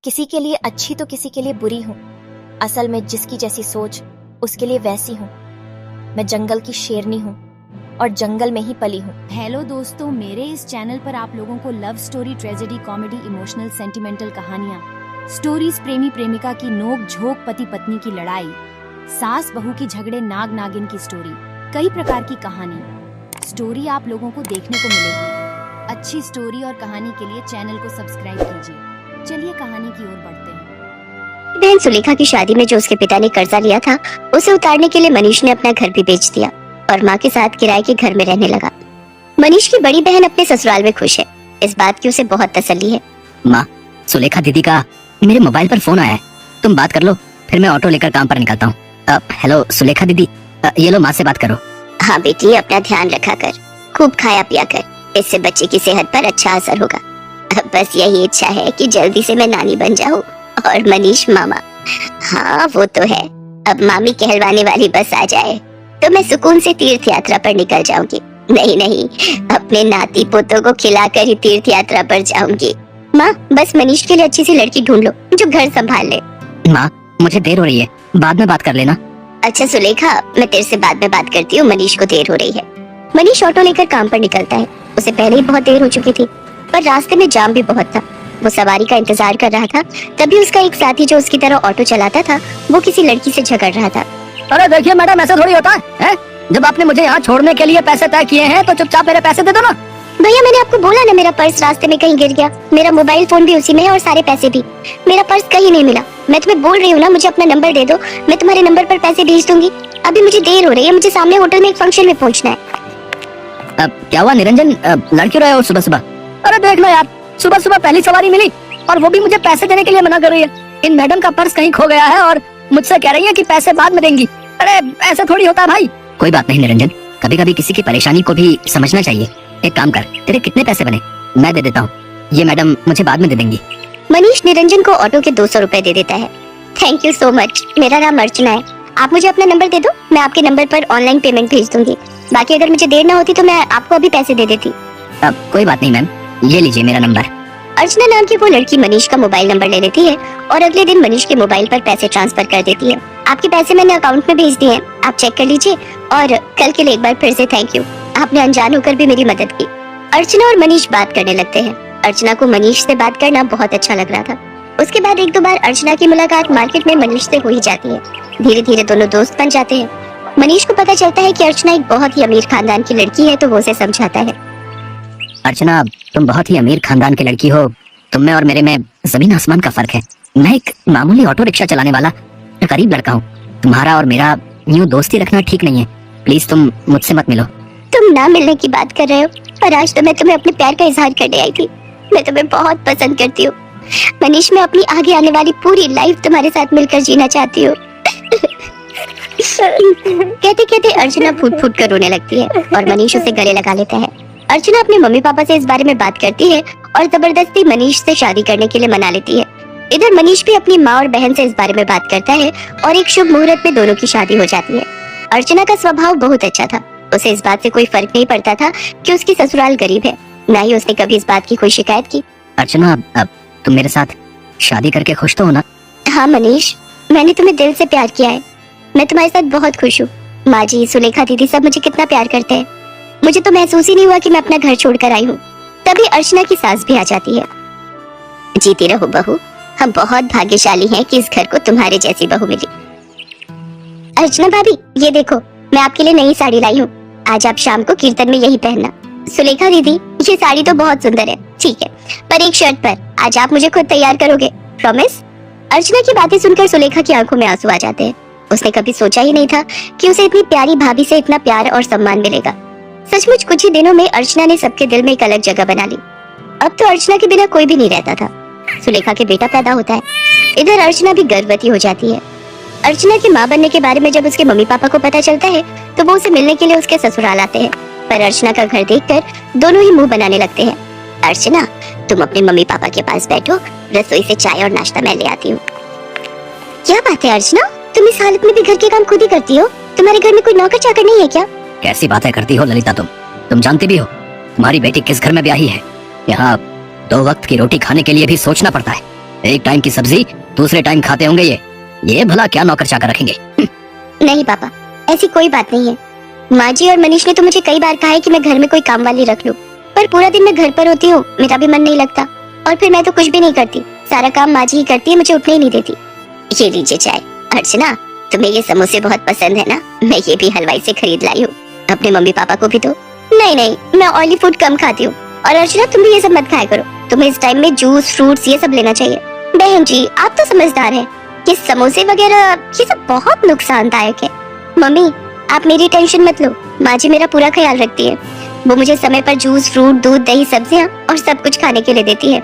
किसी के लिए अच्छी तो किसी के लिए बुरी हूँ। असल में जिसकी जैसी सोच उसके लिए वैसी हूँ। मैं जंगल की शेरनी हूँ और जंगल में ही पली हूँ। हेलो दोस्तों, मेरे इस चैनल पर आप लोगों को love story, tragedy, comedy, emotional, sentimental कहानियाँ, स्टोरीज, प्रेमी प्रेमिका की नोक झोंक, पति पत्नी की लड़ाई, सास बहू की झगड़े, नाग नागिन की स्टोरी, कई प्रकार की कहानी स्टोरी आप लोगों को देखने को मिलेगी। अच्छी स्टोरी और कहानी के लिए चैनल को सब्सक्राइब कीजिए। चलिए कहानी की ओर बढ़ते हैं। बहन सुलेखा की शादी में जो उसके पिता ने कर्जा लिया था, उसे उतारने के लिए मनीष ने अपना घर भी बेच दिया और माँ के साथ किराए के घर में रहने लगा। मनीष की बड़ी बहन अपने ससुराल में खुश है। इस बात की उसे बहुत तसल्ली है। माँ, सुलेखा दीदी का मेरे मोबाइल पर फोन आया है, तुम बात कर लो, फिर मैं ऑटो लेकर काम पर निकलता हूँ। हेलो सुलेखा दीदी, ये लो माँ से बात करो। हाँ बेटी, अपना ध्यान रखा कर, खूब खाया पिया कर, इससे बच्चे की सेहत पर अच्छा असर होगा। अब बस यही इच्छा है कि जल्दी से मैं नानी बन जाऊँ और मनीष मामा। हाँ वो तो है, अब मामी कहलवाने वाली बस आ जाए तो मैं सुकून से तीर्थ यात्रा पर निकल जाऊंगी। नहीं, अपने नाती पोतों को खिलाकर ही तीर्थ यात्रा पर जाऊंगी। माँ, बस मनीष के लिए अच्छी सी लड़की ढूंढ लो जो घर संभाल ले। माँ, मुझे देर हो रही है, बाद में बात कर लेना। अच्छा सुलेखा, मैं तेरे से बाद में बात करती हूँ, मनीष को देर हो रही है। मनीष ऑटो लेकर काम पर निकलता है। उसे पहले ही बहुत देर हो चुकी थी, पर रास्ते में जाम भी बहुत था। वो सवारी का इंतजार कर रहा था, तभी उसका एक साथी जो उसकी तरह ऑटो चलाता था, वो किसी लड़की से झगड़ रहा था। अरे देखिए मैडम, ऐसा थोड़ी होता है? जब आपने मुझे यहाँ छोड़ने के लिए पैसे तय किए हैं तो चुपचाप मेरे पैसे दे दो ना। भैया, मैंने आपको बोला ना, मेरा पर्स रास्ते में कहीं गिर गया, मेरा मोबाइल फोन भी उसी में है और सारे पैसे भी। मेरा पर्स कहीं नहीं मिला। मैं तुम्हें बोल रही हूँ ना, मुझे अपना नंबर दे दो, मैं तुम्हारे नंबर पर पैसे भेज दूंगी। अभी मुझे देर हो रही है, मुझे सामने होटल में एक फंक्शन में पहुँचना है। क्या हुआ निरंजन, लड़ क्यों रहे हो सुबह सुबह? अरे देखना यार, सुबह सुबह पहली सवारी मिली और वो भी मुझे पैसे देने के लिए मना कर रही है। इन मैडम का पर्स कहीं खो गया है और मुझसे कह रही है कि पैसे बाद में देंगी। अरे ऐसा थोड़ी होता भाई। कोई बात नहीं निरंजन, कभी कभी किसी की परेशानी को भी समझना चाहिए। एक काम कर, तेरे कितने पैसे बने मैं दे देता हूँ, ये मैडम मुझे बाद में दे देंगी। मनीष निरंजन को ऑटो के 200 रुपए दे देता है। थैंक यू सो मच, मेरा नाम अर्चना है, आप मुझे अपना नंबर दे दो, मैं आपके नंबर पर ऑनलाइन पेमेंट भेज दूंगी। बाकी अगर मुझे देर ना होती तो मैं आपको अभी पैसे दे देती। कोई बात नहीं मैम, ये लीजिए मेरा नंबर। अर्चना नाम की वो लड़की मनीष का मोबाइल नंबर ले लेती है और अगले दिन मनीष के मोबाइल पर पैसे ट्रांसफर कर देती है। आपके पैसे मैंने अकाउंट में भेज दिए हैं, आप चेक कर लीजिए। और कल के लिए एक बार फिर से थैंक यू, आपने अनजान होकर भी मेरी मदद की। अर्चना और मनीष बात करने लगते हैं। अर्चना को मनीष से बात करना बहुत अच्छा लग रहा था। उसके बाद एक दो बार अर्चना की मुलाकात मार्केट में मनीष से हो ही जाती है। धीरे धीरे दोनों दोस्त बन जाते हैं। मनीष को पता चलता है कि अर्चना एक बहुत ही अमीर खानदान की लड़की है, तो वो उसे समझाता है। अर्चना, तुम बहुत ही अमीर खानदान की लड़की हो, तुम में और मेरे में जमीन आसमान का फर्क है। मैं एक मामूली ऑटो रिक्शा चलाने वाला गरीब लड़का हूँ। तुम्हारा और मेरा यूं दोस्ती रखना ठीक नहीं है, प्लीज तुम मुझसे मत मिलो। तुम ना मिलने की बात कर रहे हो, पर आज तो मैं तुम्हें अपने प्यार का इजहार करने आई थी। मैं तुम्हें बहुत पसंद करती हूँ मनीष, मैं अपनी आगे आने वाली पूरी लाइफ तुम्हारे साथ मिलकर जीना चाहती हूँ। कहते कहते अर्चना फूट फूट कर रोने लगती है और मनीष उसे गले लगा लेता है। अर्चना अपने मम्मी पापा से इस बारे में बात करती है और जबरदस्ती मनीष से शादी करने के लिए मना लेती है। इधर मनीष भी अपनी माँ और बहन से इस बारे में बात करता है और एक शुभ मुहूर्त में दोनों की शादी हो जाती है। अर्चना का स्वभाव बहुत अच्छा था, उसे इस बात से कोई फर्क नहीं पड़ता था कि उसकी ससुराल गरीब है, न ही उसने कभी इस बात की कोई शिकायत की। अर्चना, अब तुम मेरे साथ शादी करके खुश तो हो ना? हाँ मनीष, मैंने तुम्हें दिल से प्यार किया है, मैं तुम्हारे साथ बहुत खुश हूँ। माँ जी, सुलेखा दीदी सब मुझे कितना प्यार करते हैं। मुझे तो महसूस ही नहीं हुआ कि मैं अपना घर छोड़कर आई हूँ। तभी अर्चना की सास भी आ जाती है। जीती रहो बहू, हम बहुत भाग्यशाली हैं कि इस घर को तुम्हारे जैसी बहू मिली। अर्चना भाभी, ये देखो, मैं आपके लिए नई साड़ी लाई हूँ, आज आप शाम को कीर्तन में यही पहनना। सुलेखा दीदी, ये साड़ी तो बहुत सुंदर है, ठीक है, पर एक शर्त पर, आज आप मुझे खुद तैयार करोगे, प्रॉमिस? अर्चना की बातें सुनकर सुलेखा की आंखों में आंसू आ जाते हैं। उसने कभी सोचा ही नहीं था कि उसे इतनी प्यारी भाभी से इतना प्यार और सम्मान मिलेगा। सचमुच कुछ ही दिनों में अर्चना ने सबके दिल में एक अलग जगह बना ली। अब तो अर्चना के बिना कोई भी नहीं रहता था। सुलेखा के बेटा पैदा होता है। इधर अर्चना भी गर्भवती हो जाती है। अर्चना के माँ बनने के बारे में जब उसके मम्मी पापा को पता चलता है तो वो उसे मिलने के लिए उसके ससुराल आते हैं, पर अर्चना का घर देखकर दोनों ही मुंह बनाने लगते हैं। अर्चना, तुम अपने मम्मी पापा के पास बैठो, रसोई से चाय और नाश्ता मैं ले आती हूँ। क्या बात है अर्चना, तुम इस हालत में भी घर के काम खुद ही करती हो? तुम्हारे घर में कोई नौकर चाकर नहीं है क्या? कैसी बातें करती हो ललिता, तुम जानती भी हो तुम्हारी बेटी किस घर में ब्याही है। यहाँ 2 वक्त की रोटी खाने के लिए भी सोचना पड़ता है। एक टाइम की सब्जी दूसरे टाइम खाते होंगे ये भला क्या नौकर चाकर रखेंगे? नहीं पापा, ऐसी कोई बात नहीं है। माँ जी और मनीष ने तो मुझे कई बार कहा है कि मैं घर में कोई काम वाली रख लूं, पर पूरा दिन मैं घर पर होती हूँ, मेरा भी मन नहीं लगता, और फिर मैं तो कुछ भी नहीं करती, सारा काम माँ जी ही करती है, मुझे उठने ही नहीं देती। ये लीजिए चाय। अर्चना, तुम्हें ये समोसे बहुत पसंद है ना? मैं ये भी हलवाई से खरीद लाई हूँ, अपने मम्मी पापा को भी दो। नहीं नहीं, मैं ऑयली फूड कम खाती हूँ। और अर्चना, तुम भी ये सब मत खाया करो, तुम्हें इस टाइम में जूस फ्रूट्स ये सब लेना चाहिए। बहन जी, आप तो समझदार हैं, ये समोसे वगैरह ये सब बहुत नुकसानदायक है। मम्मी, आप मेरी टेंशन मत लो, माँ जी मेरा पूरा ख्याल रखती है, वो मुझे समय पर जूस फ्रूट दूध दही सब्जियाँ और सब कुछ खाने के लिए देती है।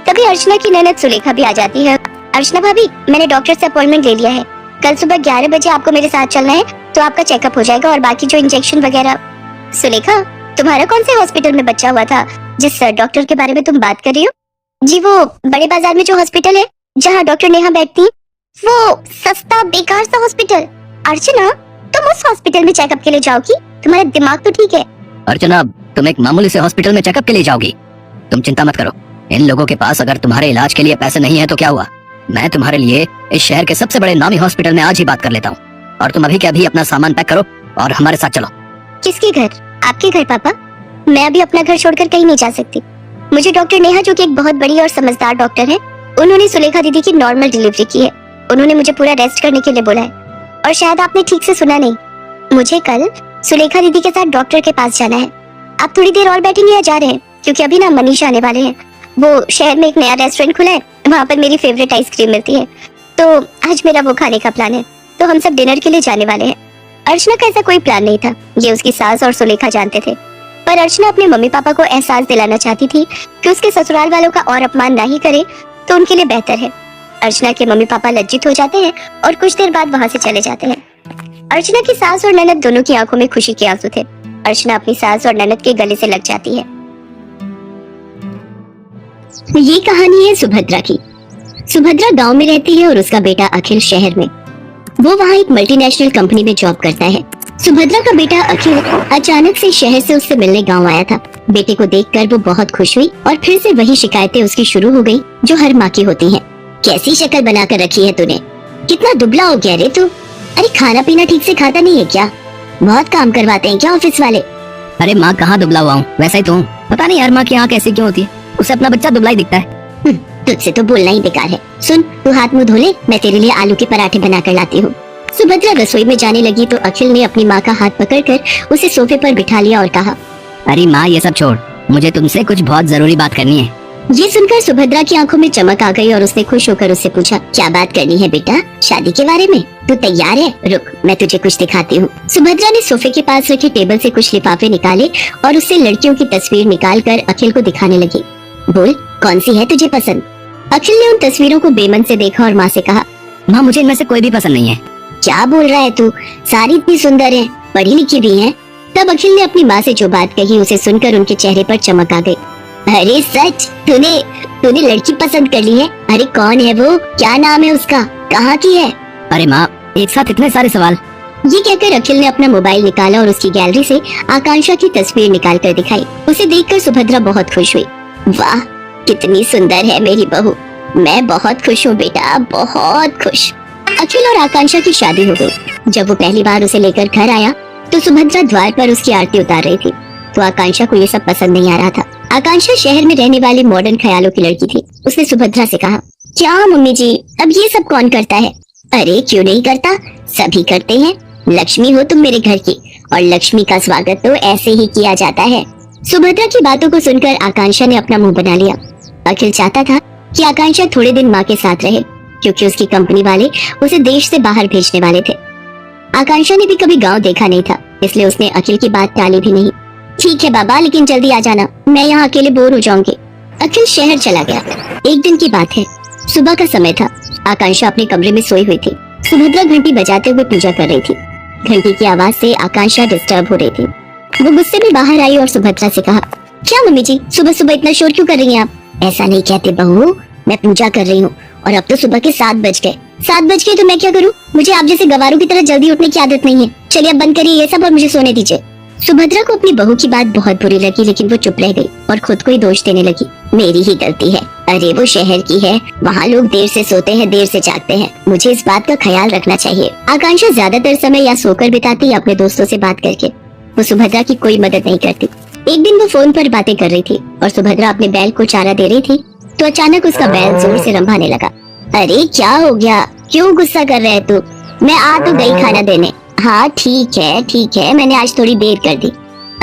तभी अर्चना की ननद सुलेखा भी आ जाती है। अर्चना भाभी, मैंने डॉक्टर से अपॉइंटमेंट ले लिया है, कल सुबह 11 बजे आपको मेरे साथ चलना है, तो आपका चेकअप हो जाएगा और बाकी जो इंजेक्शन वगैरह। सुलेखा, तुम्हारा कौन से हॉस्पिटल में बच्चा हुआ था जिस डॉक्टर के बारे में तुम बात कर रही हो? जी, वो बड़े बाजार में जो हॉस्पिटल है जहाँ डॉक्टर नेहा बैठती, वो सस्ता बेकार सा हॉस्पिटल। अर्चना, तुम उस हॉस्पिटल में चेकअप के लिए जाओगी? तुम्हारा दिमाग तो ठीक है। अर्चना, तुम एक मामूली से हॉस्पिटल में चेकअप के लिए जाओगी? तुम चिंता मत करो, इन लोगों के पास अगर तुम्हारे इलाज के लिए पैसे नहीं है तो क्या हुआ, मैं तुम्हारे लिए इस शहर के सबसे बड़े नामी हॉस्पिटल में आज ही बात कर लेता हूँ। और तुम अभी के अभी अपना सामान पैक करो और हमारे साथ चलो। किसके घर? आपके घर पापा? मैं अभी अपना घर छोड़कर कहीं नहीं जा सकती। मुझे डॉक्टर नेहा, जो कि एक बहुत बड़ी और समझदार डॉक्टर है, उन्होंने सुलेखा दीदी की नॉर्मल डिलीवरी की है। उन्होंने मुझे पूरा रेस्ट करने के लिए बोला है। और शायद आपने ठीक से सुना नहीं, मुझे कल सुलेखा दीदी के साथ डॉक्टर के पास जाना है। आप थोड़ी देर और बैठेंगे या जा रहे हैं? क्योंकि अभी ना मनीष आने वाले हैं, वो शहर में एक नया रेस्टोरेंट खुला है, वहाँ पर मेरी फेवरेट आइसक्रीम मिलती है, तो आज मेरा वो खाने का प्लान है, तो हम सब डिनर के लिए जाने वाले हैं। अर्चना का ऐसा कोई प्लान नहीं था, ये उसकी सास और सुलेखा जानते थे, पर अर्चना अपने मम्मी पापा को एहसास दिलाना चाहती थी कि उसके ससुराल वालों का और अपमान ना ही करे तो उनके लिए बेहतर है। अर्चना के मम्मी पापा लज्जित हो जाते हैं और कुछ देर बाद वहाँ से चले जाते हैं। अर्चना की सास और ननद दोनों की आंखों में खुशी के आंसू थे। अर्चना अपनी सास और ननद के गले से लग जाती है। ये कहानी है सुभद्रा की। सुभद्रा गांव में रहती है और उसका बेटा अखिल शहर में। वो वहाँ एक मल्टीनेशनल कंपनी में जॉब करता है। सुभद्रा का बेटा अखिल अचानक से शहर से उससे मिलने गांव आया था। बेटे को देखकर वो बहुत खुश हुई और फिर से वही शिकायतें उसकी शुरू हो गई जो हर माँ की होती हैं। कैसी शक्ल बनाकर रखी है तूने? कितना दुबला हो गया रे तू? अरे खाना पीना ठीक से खाता नहीं है क्या? बहुत काम करवाते हैं क्या ऑफिस वाले? अरे माँ, कहाँ दुबला हुआ हूँ, वैसा ही तो हूँ। पता नहीं यार माँ की आँख ऐसी क्यों होती है, उसे अपना बच्चा दुबला ही दिखता है। तुझसे तो बोलना ही बेकार है। सुन, तू हाथ मुंह धो ले, मैं तेरे लिए आलू के पराठे बनाकर लाती हूँ। सुभद्रा रसोई में जाने लगी तो अखिल ने अपनी माँ का हाथ पकड़कर उसे सोफे पर बिठा लिया और कहा, अरे माँ, ये सब छोड़, मुझे तुमसे कुछ बहुत जरूरी बात करनी है। ये सुनकर सुभद्रा की आंखों में चमक आ गई और उसने खुश होकर उससे पूछा, क्या बात करनी है बेटा? शादी के बारे में? तू तैयार है? रुक, मैं तुझे कुछ दिखाती हूँ। सुभद्रा ने सोफे के पास रखे टेबल से कुछ लिफाफे निकाले और उससे लड़कियों की तस्वीर निकालकर अखिल को दिखाने लगी। बोल, कौन सी है तुझे पसंद? अखिल ने उन तस्वीरों को बेमन से देखा और माँ से कहा, माँ, मुझे इनमें से कोई भी पसंद नहीं है। क्या बोल रहा है तू? सारी इतनी सुंदर है, पढ़ी लिखी भी है। तब अखिल ने अपनी माँ से जो बात कही उसे सुनकर उनके चेहरे पर चमक आ गई। अरे सच, तूने लड़की पसंद कर ली है? अरे कौन है वो? क्या नाम है उसका? कहाँ की है? अरे माँ, एक साथ इतने सारे सवाल। ये कहकर अखिल ने अपना मोबाइल निकाला और उसकी गैलरी से आकांक्षा की तस्वीर निकाल कर दिखाई। उसे देखकर सुभद्रा बहुत खुश हुई। वाह, कितनी सुंदर है मेरी बहू। मैं बहुत खुश हूँ बेटा, बहुत खुश। अखिल और आकांक्षा की शादी हो गई। जब वो पहली बार उसे लेकर घर आया तो सुभद्रा द्वार पर उसकी आरती उतार रही थी, तो आकांक्षा को ये सब पसंद नहीं आ रहा था। आकांक्षा शहर में रहने वाली मॉडर्न ख्यालों की लड़की थी। उसने सुभद्रा से कहा, क्या मम्मी जी, अब ये सब कौन करता है? अरे क्यों नहीं करता, सभी करते हैं। लक्ष्मी हो तुम मेरे घर की, और लक्ष्मी का स्वागत तो ऐसे ही किया जाता है। सुभद्रा की बातों को सुनकर आकांक्षा ने अपना मुंह बना लिया। अखिल चाहता था कि आकांक्षा थोड़े दिन माँ के साथ रहे, क्योंकि उसकी कंपनी वाले उसे देश से बाहर भेजने वाले थे। आकांक्षा ने भी कभी गांव देखा नहीं था, इसलिए उसने अखिल की बात टाली भी नहीं। ठीक है बाबा, लेकिन जल्दी आ जाना, मैं यहाँ अकेले बोर हो जाऊंगी। अखिल शहर चला गया। एक दिन की बात है, सुबह का समय था। आकांक्षा अपने कमरे में सोई हुई थी। सुभद्रा घंटी बजाते हुए पूजा कर रही थी। घंटी की आवाज से आकांक्षा डिस्टर्ब हो रही थी। वो गुस्से में बाहर आई और सुभद्रा से कहा, क्या मम्मी जी, सुबह सुबह इतना शोर क्यों कर रही हैं आप? ऐसा नहीं कहते बहू, मैं पूजा कर रही हूँ और अब तो सुबह के 7 बज गए। 7 बज गए तो मैं क्या करूँ? मुझे आप जैसे गवारों की तरह जल्दी उठने की आदत नहीं है। चलिए अब बंद करिए ये सब और मुझे सोने दीजिए। सुभद्रा को अपनी बहू की बात बहुत बुरी लगी, लेकिन वो चुप रह गई और खुद को ही दोष देने लगी। मेरी ही गलती है। अरे वो शहर की है, वहाँ लोग देर से सोते हैं, देर से जागते हैं। मुझे इस बात का ख्याल रखना चाहिए। आकांक्षा ज्यादातर समय या सोकर बिताती या अपने दोस्तों से बात करके। वो सुभद्रा की कोई मदद नहीं करती। एक दिन वो फोन पर बातें कर रही थी और सुभद्रा अपने बैल को चारा दे रही थी तो अचानक उसका बैल जोर से रंभाने लगा। अरे क्या हो गया, क्यों गुस्सा कर रहे है तू? मैं आ तो गई खाना देने। हाँ ठीक है, मैंने आज थोड़ी देर कर दी।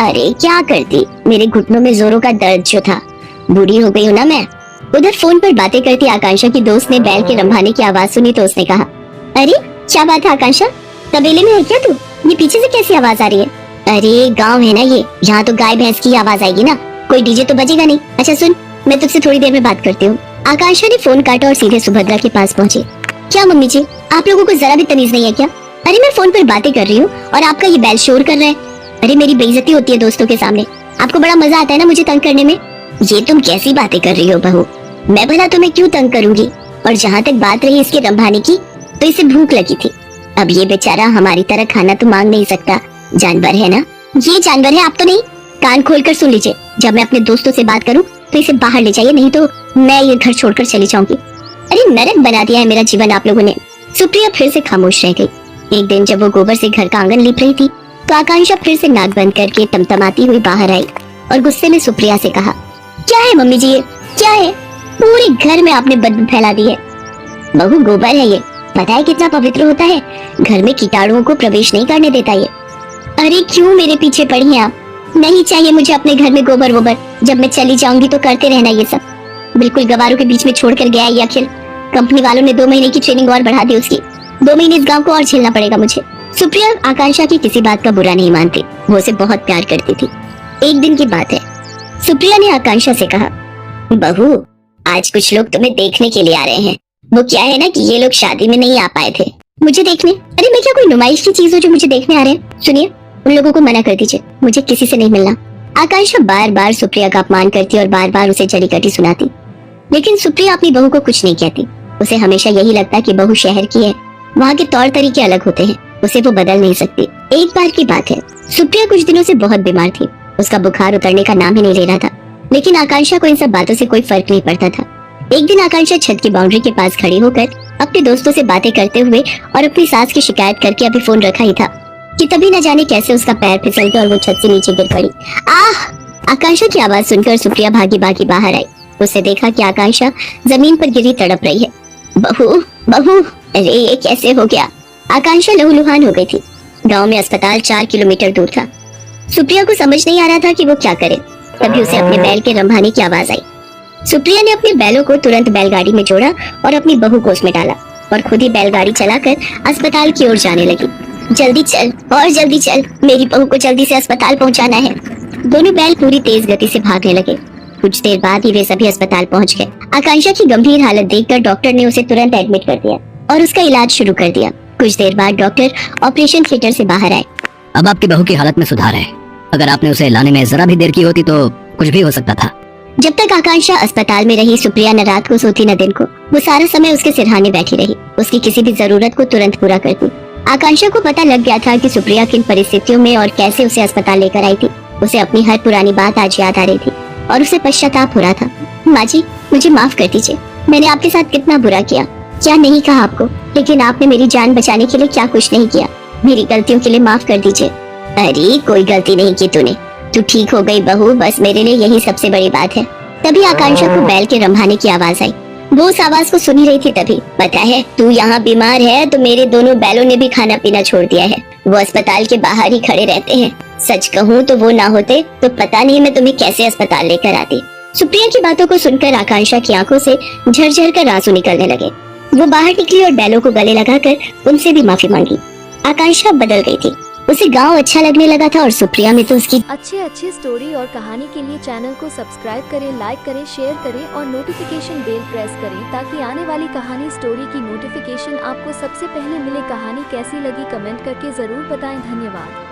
अरे क्या करती, मेरे घुटनों में जोरों का दर्द जो था। बूढ़ी हो गई हूँ ना मैं। उधर फोन पर बातें करती आकांक्षा की दोस्त ने बैल के रंभाने की आवाज सुनी तो उसने कहा, अरे क्या बात है आकांक्षा, तबेले में है क्या तू? ये पीछे से कैसी आवाज आ रही है? अरे गाँव है ना ये, यहाँ तो गाय भैंस की आवाज आएगी ना, कोई डीजे तो बजेगा नहीं। अच्छा सुन, मैं तुझसे थोड़ी देर में बात करती हूँ। आकांक्षा ने फोन काटा और सीधे सुभद्रा के पास पहुंची। क्या मम्मी जी, आप लोगों को जरा भी तमीज नहीं है क्या? अरे मैं फोन पर बातें कर रही हूँ और आपका ये बैल शोर कर रहा है। अरे मेरी बेइज्जती होती है दोस्तों के सामने, आपको बड़ा मजा आता है ना मुझे तंग करने में। ये तुम कैसी बातें कर रही हो बहू, मैं भला तुम्हें क्यों तंग करूंगी? और जहाँ तक बात रही इसके रंभाने की, तो इसे भूख लगी थी। अब ये बेचारा हमारी तरह खाना तो मांग नहीं सकता, जानवर है ना। ये जानवर है, आप तो नहीं। कान खोल कर सुन लीजिए, जब मैं अपने दोस्तों से बात करूँ तो इसे बाहर ले जाइए, नहीं तो मैं ये घर छोड़कर चली जाऊंगी। अरे नरक बना दिया है मेरा जीवन आप लोगों ने। सुप्रिया फिर से खामोश रह गई। एक दिन जब वो गोबर से घर का आंगन लीप रही थी तो आकांक्षा फिर से नाक बंद करके टमटमाती हुई बाहर आई और गुस्से में सुप्रिया से कहा, क्या है मम्मी जी ये क्या है? पूरे घर में आपने बदबू फैला दी है। बहू गोबर है ये, पता है कितना पवित्र होता है, घर में कीटाणुओं को प्रवेश नहीं करने देता ये। अरे क्यों मेरे पीछे पड़ी हैं आप? नहीं चाहिए मुझे अपने घर में गोबर वोबर, जब मैं चली जाऊंगी तो करते रहना ये सब। बिल्कुल गवारों के बीच में छोड़कर गया ये अखिल। कंपनी वालों ने 2 महीने की ट्रेनिंग और बढ़ा दी उसकी। 2 महीने इस गांव को और झेलना पड़ेगा मुझे। सुप्रिया आकांक्षा की किसी बात का बुरा नहीं मानती, वो उसे बहुत प्यार करती थी। एक दिन की बात है, सुप्रिया ने आकांक्षा से कहा, बहू आज कुछ लोग तुम्हें देखने के लिए आ रहे हैं। वो क्या है ना कि ये लोग शादी में नहीं आ पाए थे मुझे देखने। अरे मैं क्या कोई नुमाइश की चीज हो जो मुझे देखने आ रहे हैं? सुनिए, उन लोगों को मना कर दीजिए, मुझे किसी से नहीं मिलना। आकांक्षा बार बार सुप्रिया का अपमान करती और बार बार उसे जड़ी कटी सुनाती, लेकिन सुप्रिया अपनी बहू को कुछ नहीं कहती। उसे हमेशा यही लगता कि बहू शहर की है, वहाँ के तौर तरीके अलग होते हैं, उसे वो बदल नहीं सकती। एक बार की बात है, सुप्रिया कुछ दिनों से बहुत बीमार थी। उसका बुखार उतरने का नाम ही नहीं ले रहा था, लेकिन आकांक्षा को इन सब बातों से कोई फर्क नहीं पड़ता था। एक दिन आकांक्षा छत की बाउंड्री के पास खड़ी होकर अपने दोस्तों से बातें करते हुए और अपनी सास की शिकायत करके अभी फोन रखा ही था कि तभी न जाने कैसे उसका पैर फिसल गया और वो छत से नीचे गिर पड़ी। आह! आकांक्षा की आवाज सुनकर सुप्रिया भागी भागी बाहर आई। उसने देखा कि आकांक्षा जमीन पर गिरी तड़प रही है। बहू बहू, अरे ये कैसे हो गया? आकांक्षा लहूलुहान हो गई थी। गांव में अस्पताल 4 किलोमीटर दूर था। सुप्रिया को समझ नहीं आ रहा था कि वो क्या करे। तभी उसे अपने बैल के रंभाने की आवाज आई। सुप्रिया ने अपने बैलों को तुरंत बैलगाड़ी में जोड़ा और अपनी बहू को उसमें डाला और खुद ही बैलगाड़ी चलाकर अस्पताल की ओर जाने लगी। जल्दी चल और जल्दी चल, मेरी बहू को जल्दी से अस्पताल पहुंचाना है। दोनों बैल पूरी तेज गति से भागने लगे। कुछ देर बाद ही वे सभी अस्पताल पहुंच गए। आकांक्षा की गंभीर हालत देखकर डॉक्टर ने उसे तुरंत एडमिट कर दिया और उसका इलाज शुरू कर दिया। कुछ देर बाद डॉक्टर ऑपरेशन थिएटर से बाहर आए। अब आपकी बहू की हालत में सुधार है। अगर आपने उसे लाने में जरा भी देर की होती तो कुछ भी हो सकता था। जब तक आकांक्षा अस्पताल में रही, सुप्रिया न रात को सोती न दिन को। वो सारा समय उसके सिरहाने बैठी रही, उसकी किसी भी जरूरत को तुरंत पूरा करती। आकांक्षा को पता लग गया था कि सुप्रिया किन परिस्थितियों में और कैसे उसे अस्पताल लेकर आई थी। उसे अपनी हर पुरानी बात आज याद आ रही थी और उसे पश्चाताप हो रहा था। माँ जी, मुझे माफ कर दीजिए, मैंने आपके साथ कितना बुरा किया, क्या नहीं कहा आपको, लेकिन आपने मेरी जान बचाने के लिए क्या कुछ नहीं किया। मेरी गलतियों के लिए माफ कर दीजिए। अरे कोई गलती नहीं की तूने, तू ठीक हो गई बहू, बस मेरे लिए यही सबसे बड़ी बात है। तभी आकांक्षा को बैल के रंभाने की आवाज आई। वो उस आवाज को सुन ही रही थी। तभी, पता है तू यहाँ बीमार है तो मेरे दोनों बैलों ने भी खाना पीना छोड़ दिया है। वो अस्पताल के बाहर ही खड़े रहते हैं। सच कहूँ तो वो ना होते तो पता नहीं मैं तुम्हें कैसे अस्पताल लेकर आती। सुप्रिया की बातों को सुनकर आकांक्षा की आंखों से झरझर कर आंसू निकलने लगे। वो बाहर निकली और बैलों को गले लगाकर उनसे भी माफी मांगी। आकांक्षा बदल गई थी, उसे गांव अच्छा लगने लगा था और सुप्रिया में तो उसकी अच्छी स्टोरी और कहानी के लिए चैनल को सब्सक्राइब करें, लाइक करें, शेयर करें और नोटिफिकेशन बेल प्रेस करें ताकि आने वाली कहानी स्टोरी की नोटिफिकेशन आपको सबसे पहले मिले। कहानी कैसी लगी कमेंट करके जरूर बताएं। धन्यवाद।